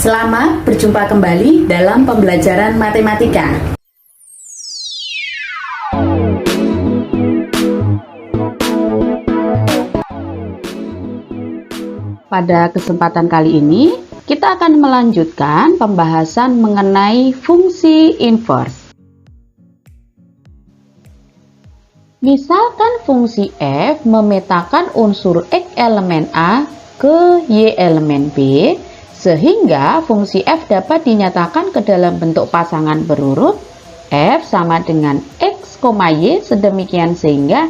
Selamat berjumpa kembali dalam pembelajaran matematika. Pada kesempatan kali ini, kita akan melanjutkan pembahasan mengenai fungsi inverse. Misalkan fungsi f memetakan unsur x elemen A ke y elemen B, sehingga fungsi f dapat dinyatakan ke dalam bentuk pasangan berurut f sama dengan x, y sedemikian sehingga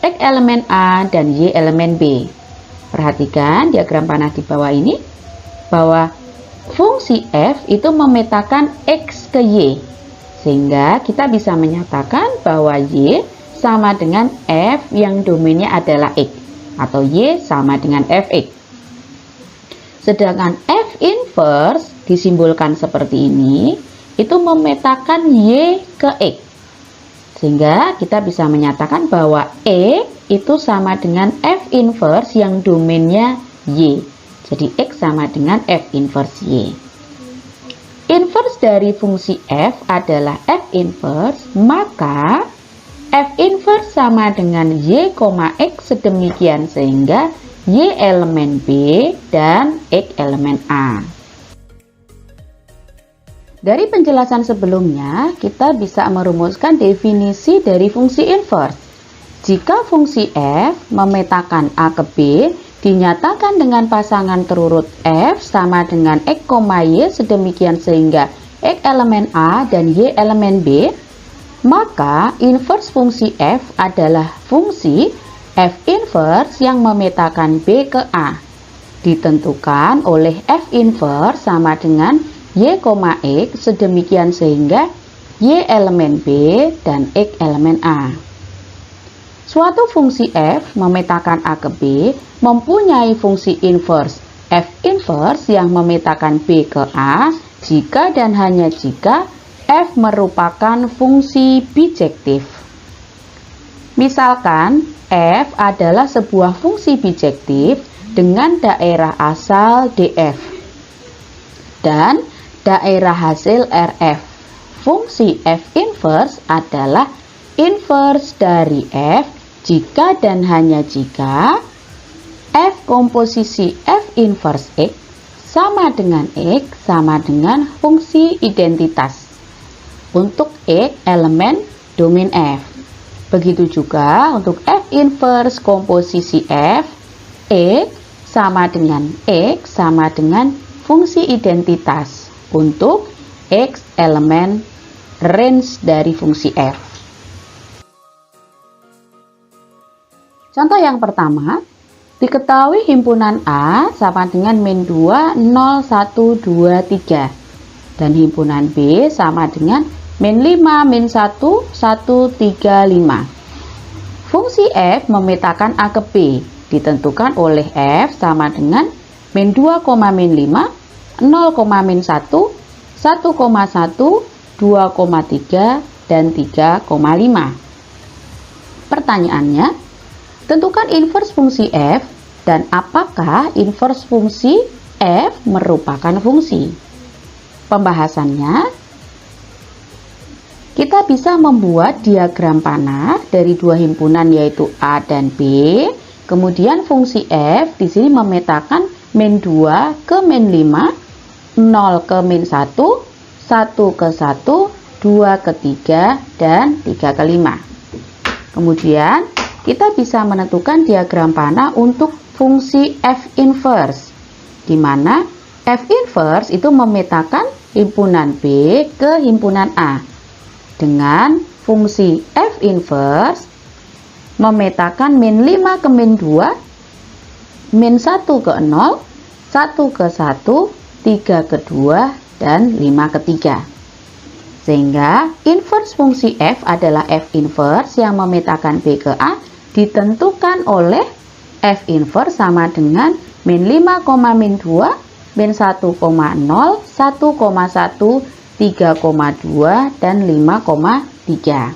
x elemen A dan y elemen B. Perhatikan diagram panah di bawah ini, bahwa fungsi f itu memetakan x ke y, sehingga kita bisa menyatakan bahwa y sama dengan f yang domainnya adalah x, atau y sama dengan fx. Sedangkan f inverse disimbolkan seperti ini, itu memetakan y ke x. Sehingga kita bisa menyatakan bahwa e itu sama dengan f inverse yang domainnya y. Jadi x sama dengan f inverse y. Inverse dari fungsi f adalah f inverse, maka f inverse sama dengan y, x sedemikian sehingga y elemen B dan x elemen A. Dari penjelasan sebelumnya, kita bisa merumuskan definisi dari fungsi inverse. Jika fungsi f memetakan A ke B, dinyatakan dengan pasangan terurut f sama dengan x, y sedemikian sehingga x elemen A dan y elemen B, maka inverse fungsi f adalah fungsi f inverse yang memetakan B ke A, ditentukan oleh f inverse sama dengan y, x sedemikian sehingga y elemen B dan x elemen A. Suatu fungsi f memetakan A ke B mempunyai fungsi inverse f inverse yang memetakan B ke A jika dan hanya jika f merupakan fungsi bijektif. Misalkan f adalah sebuah fungsi bijektif dengan daerah asal df dan daerah hasil rf. Fungsi f inverse adalah inverse dari f jika dan hanya jika f komposisi f inverse x sama dengan x sama dengan fungsi identitas untuk x elemen domain f. Begitu juga untuk f inverse komposisi f, x sama dengan fungsi identitas untuk x elemen range dari fungsi f. Contoh yang pertama, diketahui himpunan A sama dengan min 2, 0, 1, 2, 3 dan himpunan B sama dengan min 5, min 1, 1, 3, 5. Fungsi f memetakan A ke B, ditentukan oleh f sama dengan min 2, min 5, 0, min 1, 1,1, 2,3, dan 3,5. Pertanyaannya, tentukan inverse fungsi f dan apakah inverse fungsi f merupakan fungsi. Pembahasannya, kita bisa membuat diagram panah dari dua himpunan yaitu A dan B. Kemudian fungsi f di sini memetakan min 2 ke min 5, 0 ke min 1, 1 ke 1, 2 ke 3, dan 3 ke 5. Kemudian kita bisa menentukan diagram panah untuk fungsi f inverse, di mana f inverse itu memetakan himpunan B ke himpunan A. Dengan fungsi f inverse memetakan min 5 ke min 2, min 1 ke 0, 1 ke 1, 3 ke 2, dan 5 ke 3. Sehingga inverse fungsi f adalah f inverse yang memetakan B ke A ditentukan oleh f inverse sama dengan min 5, min 2, min 1,0, 1,1, 3,2, dan 5,3.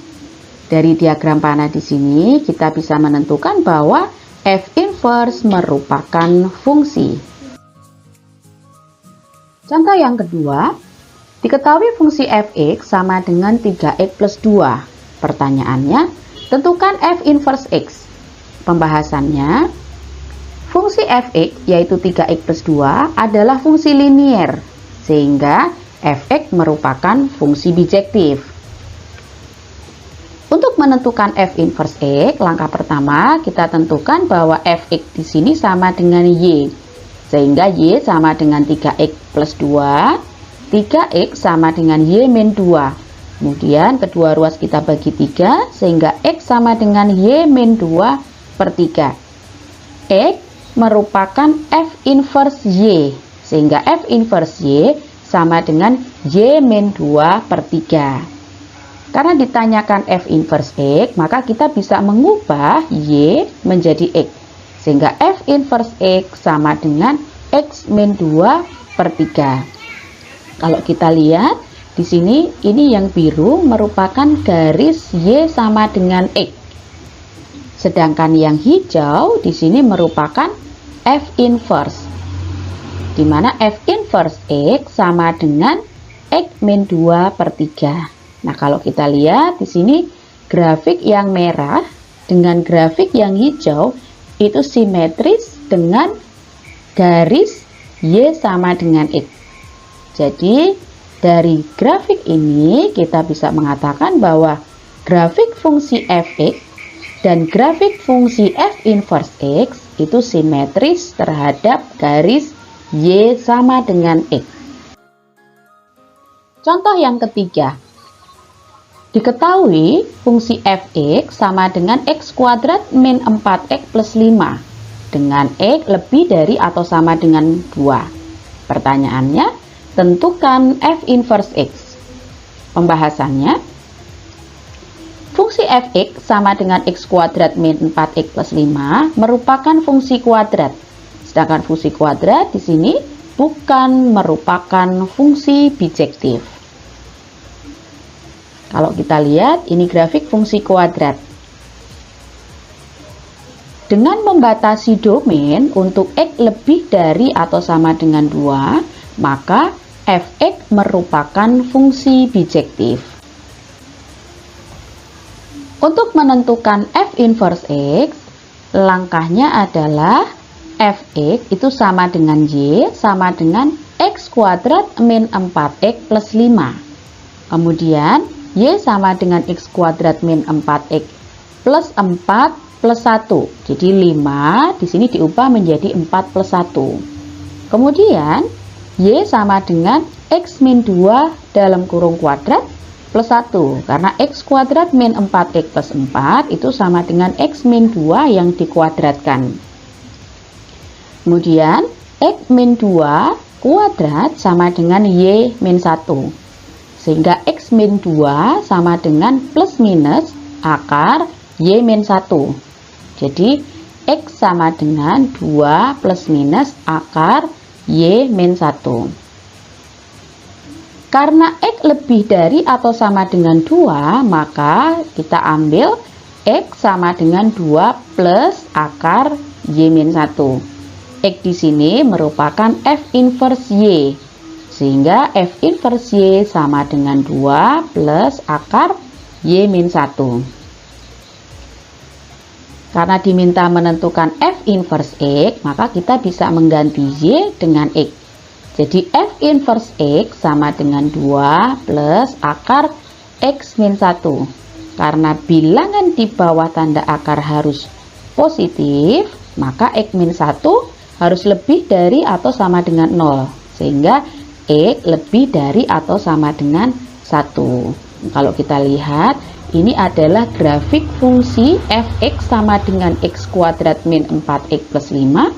Dari diagram panah di sini kita bisa menentukan bahwa f inverse merupakan fungsi. Contoh yang kedua, diketahui fungsi f(x) sama dengan 3x plus 2. Pertanyaannya, tentukan f inverse x. Pembahasannya, fungsi f(x) yaitu 3x plus 2 adalah fungsi linier, sehingga f(x) merupakan fungsi bijektif. Untuk menentukan f inverse x, langkah pertama kita tentukan bahwa f(x) di sini sama dengan y, sehingga y sama dengan 3x plus 2, 3x sama dengan y min 2. Kemudian kedua ruas kita bagi 3, sehingga x sama dengan y min 2 per 3. X merupakan f inverse y, sehingga f inverse y sama dengan y min 2 per 3. Karena ditanyakan f inverse x, maka kita bisa mengubah y menjadi x, sehingga f inverse x sama dengan x min 2 per 3. Kalau kita lihat di sini, ini yang biru merupakan garis y sama dengan x. Sedangkan yang hijau di sini merupakan f inverse, di mana f inverse x sama dengan x min 2 per 3. Nah, kalau kita lihat di sini grafik yang merah dengan grafik yang hijau itu simetris dengan garis y sama dengan x. Jadi dari grafik ini kita bisa mengatakan bahwa grafik fungsi f(x) dan grafik fungsi f inverse x itu simetris terhadap garis y sama dengan x. Contoh yang ketiga, diketahui fungsi f(x) sama dengan x kuadrat min 4x plus 5 dengan x lebih dari atau sama dengan 2. Pertanyaannya, tentukan f inverse x. Pembahasannya, fungsi f(x) sama dengan x kuadrat min 4x plus 5 merupakan fungsi kuadrat. Sedangkan fungsi kuadrat di sini bukan merupakan fungsi bijektif. Kalau kita lihat, ini grafik fungsi kuadrat. Dengan membatasi domain untuk x lebih dari atau sama dengan 2, maka f(x) merupakan fungsi bijektif. Untuk menentukan f inverse x, langkahnya adalah f(x) itu sama dengan y sama dengan x kuadrat min 4x plus 5. Kemudian y sama dengan x kuadrat min 4x plus 4 plus 1. Jadi 5 di sini diubah menjadi 4 plus 1. Kemudian y sama dengan x min 2 dalam kurung kuadrat plus 1. Karena x kuadrat min 4x plus 4 itu sama dengan x min 2 yang dikuadratkan. Kemudian x min 2 kuadrat sama dengan y min 1. Sehingga x min 2 sama dengan plus minus akar y min 1. Jadi x sama dengan 2 plus minus akar y min 1. Karena x lebih dari atau sama dengan 2, maka kita ambil x sama dengan 2 plus akar y min 1. X di sini merupakan f inverse y, sehingga f inverse y sama dengan 2 plus akar y min 1. Karena diminta menentukan f inverse x, maka kita bisa mengganti y dengan x. Jadi f inverse x sama dengan 2 plus akar x min 1. Karena bilangan di bawah tanda akar harus positif, maka x min 1 harus lebih dari atau sama dengan 0. Sehingga x lebih dari atau sama dengan 1. Kalau kita lihat, ini adalah grafik fungsi f(x) sama dengan x kuadrat min 4x plus 5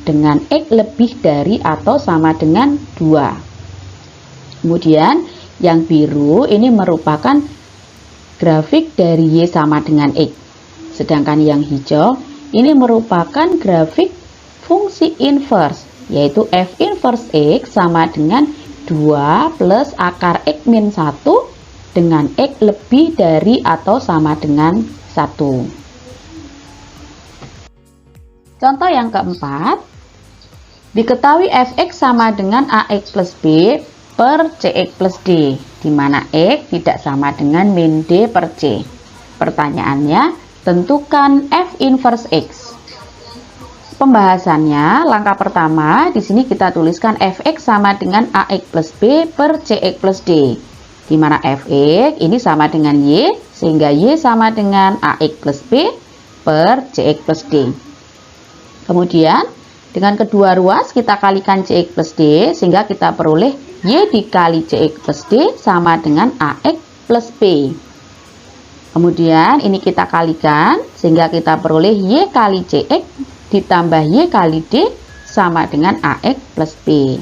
dengan x lebih dari atau sama dengan 2. Kemudian yang biru ini merupakan grafik dari y sama dengan x. Sedangkan yang hijau ini merupakan grafik fungsi inverse, yaitu f inverse x sama dengan 2 plus akar x min 1 dengan x lebih dari atau sama dengan 1. Contoh yang keempat, Diketahui fx sama dengan ax plus b per cx plus d, di mana x tidak sama dengan min d per c. Pertanyaannya, tentukan f inverse x. Pembahasannya, langkah pertama, di sini kita tuliskan fx sama dengan ax plus b per cx plus d, di mana fx ini sama dengan y, sehingga y sama dengan ax plus b per cx plus d. Kemudian, dengan kedua ruas kita kalikan cx plus d, sehingga kita peroleh y dikali cx plus d sama dengan ax plus b. Kemudian ini kita kalikan, sehingga kita peroleh y kali cx ditambah y kali d sama dengan ax plus b.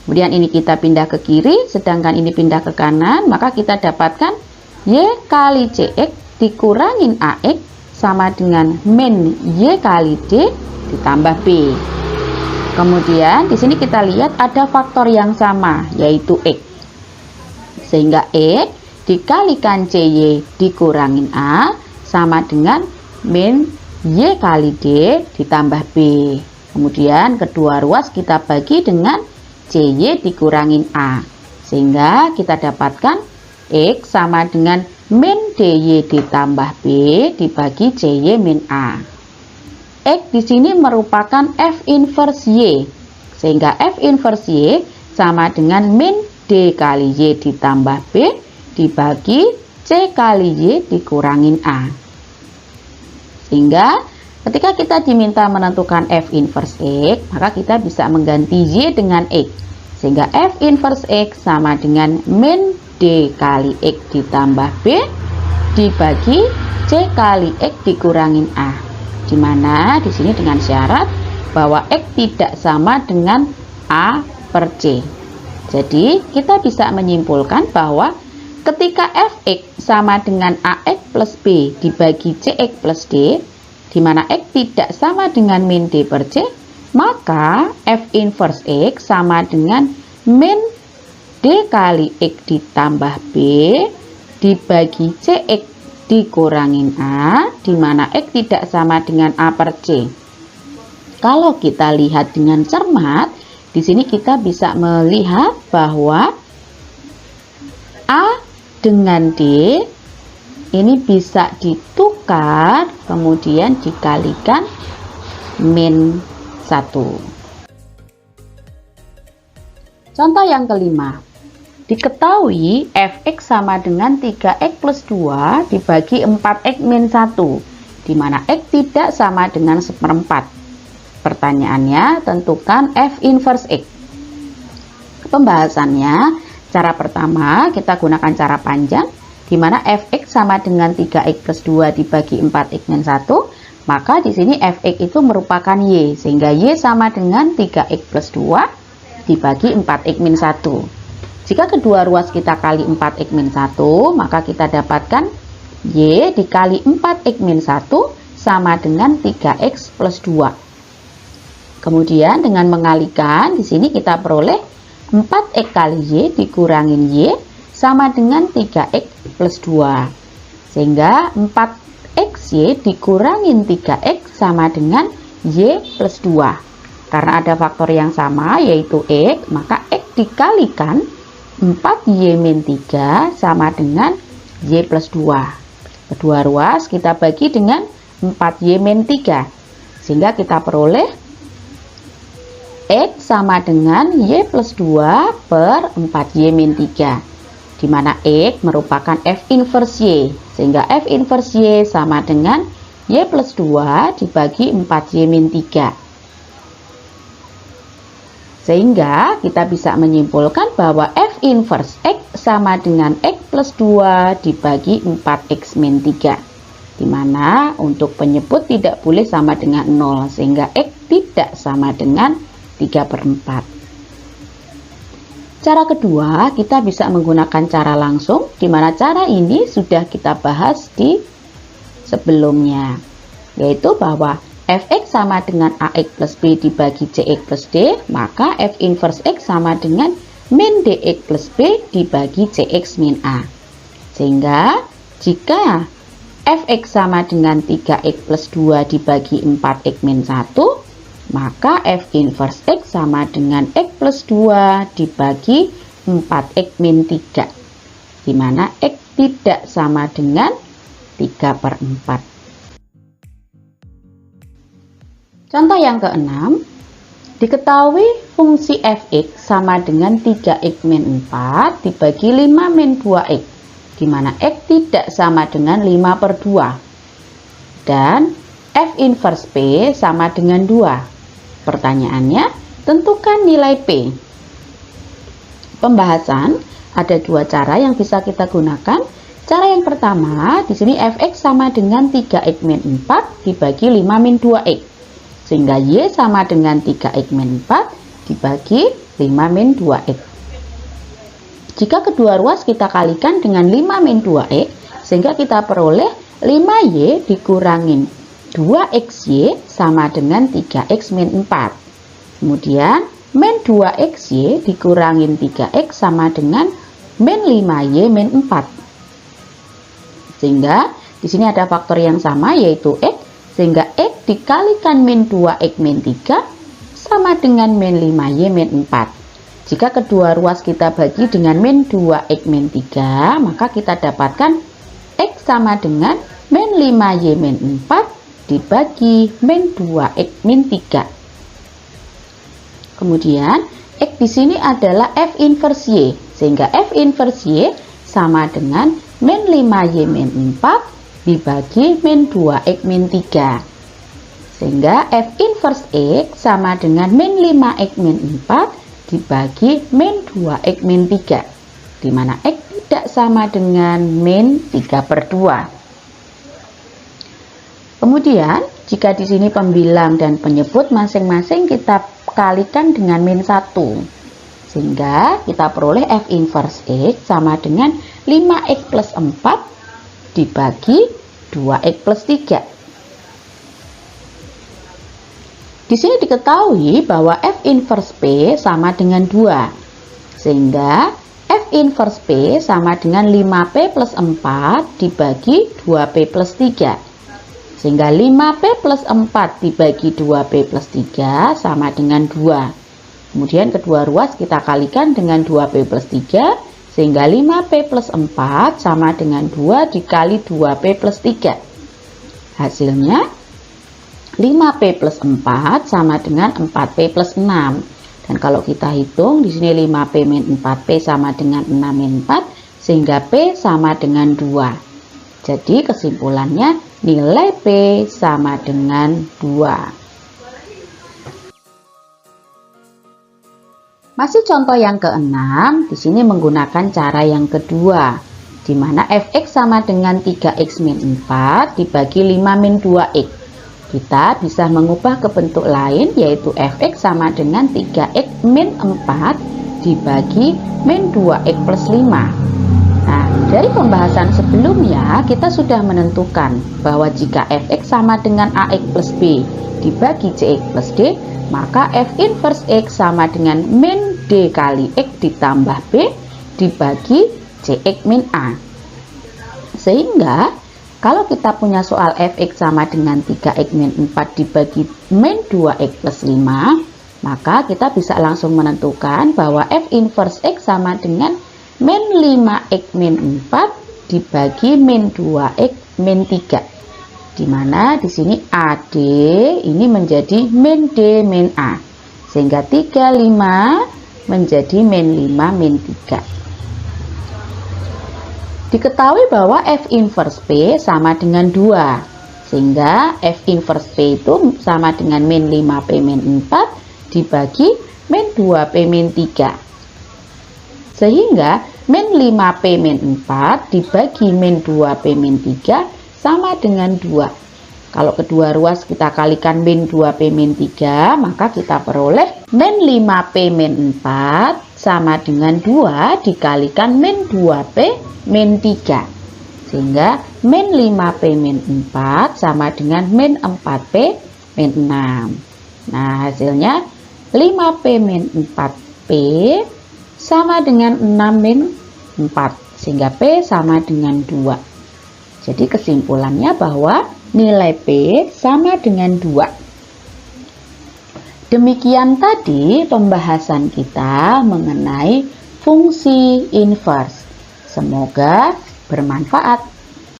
Kemudian ini kita pindah ke kiri, sedangkan ini pindah ke kanan, maka kita dapatkan y kali cx dikurangin ax sama dengan min y kali d ditambah b. Kemudian di sini kita lihat ada faktor yang sama, yaitu x. Sehingga x dikalikan cy dikurangin a sama dengan min y kali d ditambah b. Kemudian kedua ruas kita bagi dengan cy dikurangin a, sehingga kita dapatkan x sama dengan min dy ditambah b dibagi cy min a. X di sini merupakan f inverse y, sehingga f inverse y sama dengan min d kali y ditambah b dibagi c kali y dikurangin a. Sehingga ketika kita diminta menentukan f inverse x, maka kita bisa mengganti y dengan x, sehingga f inverse x sama dengan min d kali x ditambah b dibagi c kali x dikurangin a, di mana di sini dengan syarat bahwa x tidak sama dengan a per c. Jadi kita bisa menyimpulkan bahwa ketika fx sama dengan ax plus b dibagi cx plus d, di mana x tidak sama dengan min d per c, maka f inverse x sama dengan min d kali x ditambah b dibagi cx dikurangin a, di mana x tidak sama dengan a per c. Kalau kita lihat dengan cermat, di sini kita bisa melihat bahwa a dengan d ini bisa ditukar, kemudian dikalikan min 1. Contoh yang kelima. Diketahui fx sama dengan 3x plus 2 dibagi 4x min 1, di mana x tidak sama dengan 1/4. Pertanyaannya, tentukan f inverse x. Pembahasannya, cara pertama kita gunakan cara panjang, di mana fx sama dengan 3x plus 2 dibagi 4x min 1, maka di sini fx itu merupakan y, sehingga y sama dengan 3x plus 2 dibagi 4x min 1. Jika kedua ruas kita kali 4x min 1, maka kita dapatkan y dikali 4x min 1 sama dengan 3x plus 2. Kemudian dengan mengalikan, di sini kita peroleh 4x kali y dikurangin y sama dengan 3x plus 2. Sehingga 4xy dikurangin 3x sama dengan y plus 2. Karena ada faktor yang sama, yaitu x, maka x dikalikan 4y min 3 sama dengan y plus 2. Kedua ruas kita bagi dengan 4y min 3, sehingga kita peroleh x sama dengan y plus 2 per 4y min 3, di mana x merupakan f inverse y, sehingga f inverse y sama dengan y plus 2 dibagi 4y min 3. Sehingga kita bisa menyimpulkan bahwa f inverse x sama dengan x plus 2 dibagi 4x min 3. Di mana untuk penyebut tidak boleh sama dengan 0, sehingga x tidak sama dengan 3/4. Cara kedua, kita bisa menggunakan cara langsung, di mana cara ini sudah kita bahas di sebelumnya, yaitu bahwa fx sama dengan ax plus b dibagi cx plus d, maka f inverse x sama dengan min dx plus b dibagi cx min a. Sehingga jika fx sama dengan 3x plus 2 dibagi 4x min 1, maka F inverse X sama dengan X plus 2 dibagi 4X min 3, di mana X tidak sama dengan 3/4. Contoh yang keenam, diketahui fungsi fx sama dengan 3x min 4 dibagi 5 min 2x, di mana x tidak sama dengan 5/2. Dan f inverse p sama dengan 2. Pertanyaannya, tentukan nilai p. Pembahasan, ada dua cara yang bisa kita gunakan. Cara yang pertama, di sini fx sama dengan 3x min 4 dibagi 5 min 2x. Sehingga Y sama dengan 3x min 4 dibagi 5 min 2x. Jika kedua ruas kita kalikan dengan 5 min 2x, sehingga kita peroleh 5Y dikurangin 2XY sama dengan 3x min 4. Kemudian min 2XY dikurangin 3x sama dengan min 5Y min 4. Sehingga di sini ada faktor yang sama, yaitu x. Sehingga X dikalikan min 2X min 3 sama dengan min 5Y min 4. Jika kedua ruas kita bagi dengan min 2X min 3, maka kita dapatkan X sama dengan min 5Y min 4 dibagi min 2X min 3. Kemudian X di sini adalah F inverse Y, sehingga F inverse Y sama dengan min 5Y min 4 dibagi min 2x min 3, sehingga F inverse X sama dengan min 5x min 4 dibagi min 2x min 3, di mana X tidak sama dengan min 3/2. Kemudian jika di sini pembilang dan penyebut masing-masing kita kalikan dengan min 1, sehingga kita peroleh F inverse X sama dengan 5x plus 4 dibagi 2x plus 3. Di sini diketahui bahwa F inverse P sama dengan 2, sehingga F inverse P sama dengan 5P plus 4 dibagi 2P plus 3, sehingga 5P plus 4 dibagi 2P plus 3 sama dengan 2. Kemudian kedua ruas kita kalikan dengan 2P plus 3, sehingga 5P plus 4 sama dengan 2 dikali 2P plus 3. Hasilnya 5P plus 4 sama dengan 4P plus 6. Dan kalau kita hitung di sini 5P min 4P sama dengan 6 min 4, sehingga P sama dengan 2. Jadi kesimpulannya nilai P sama dengan 2. Masih contoh yang keenam, di sini menggunakan cara yang kedua, di mana fx sama dengan 3x min 4 dibagi 5 min 2x. Kita bisa mengubah ke bentuk lain, yaitu fx sama dengan 3x min 4 dibagi min 2x plus 5. Nah, dari pembahasan sebelumnya kita sudah menentukan bahwa jika fx sama dengan ax plus b dibagi cx plus d, maka f inverse x sama dengan min d kali x ditambah b dibagi cx min a. Sehingga kalau kita punya soal fx sama dengan 3x min 4 dibagi min 2x plus 5, maka kita bisa langsung menentukan bahwa f inverse x sama dengan min 5x min 4 dibagi min 2x min 3. Di mana di sini AD ini menjadi min D min A, sehingga 35 menjadi min 5 min 3. Diketahui bahwa F inverse P sama dengan 2, sehingga F inverse P itu sama dengan min 5P min 4 dibagi min 2P min 3, sehingga min 5P min 4 dibagi min 2P min 3 sama dengan 2. Kalau kedua ruas kita kalikan min 2P min 3, maka kita peroleh min 5P min 4 sama dengan 2 dikalikan min 2P min 3. Sehingga min 5P min 4 sama dengan min 4P min 6. Nah, hasilnya 5P min 4P sama dengan 6 min 4. Sehingga P sama dengan 2. Jadi kesimpulannya bahwa nilai P sama dengan 2. Demikian tadi pembahasan kita mengenai fungsi inverse. Semoga bermanfaat.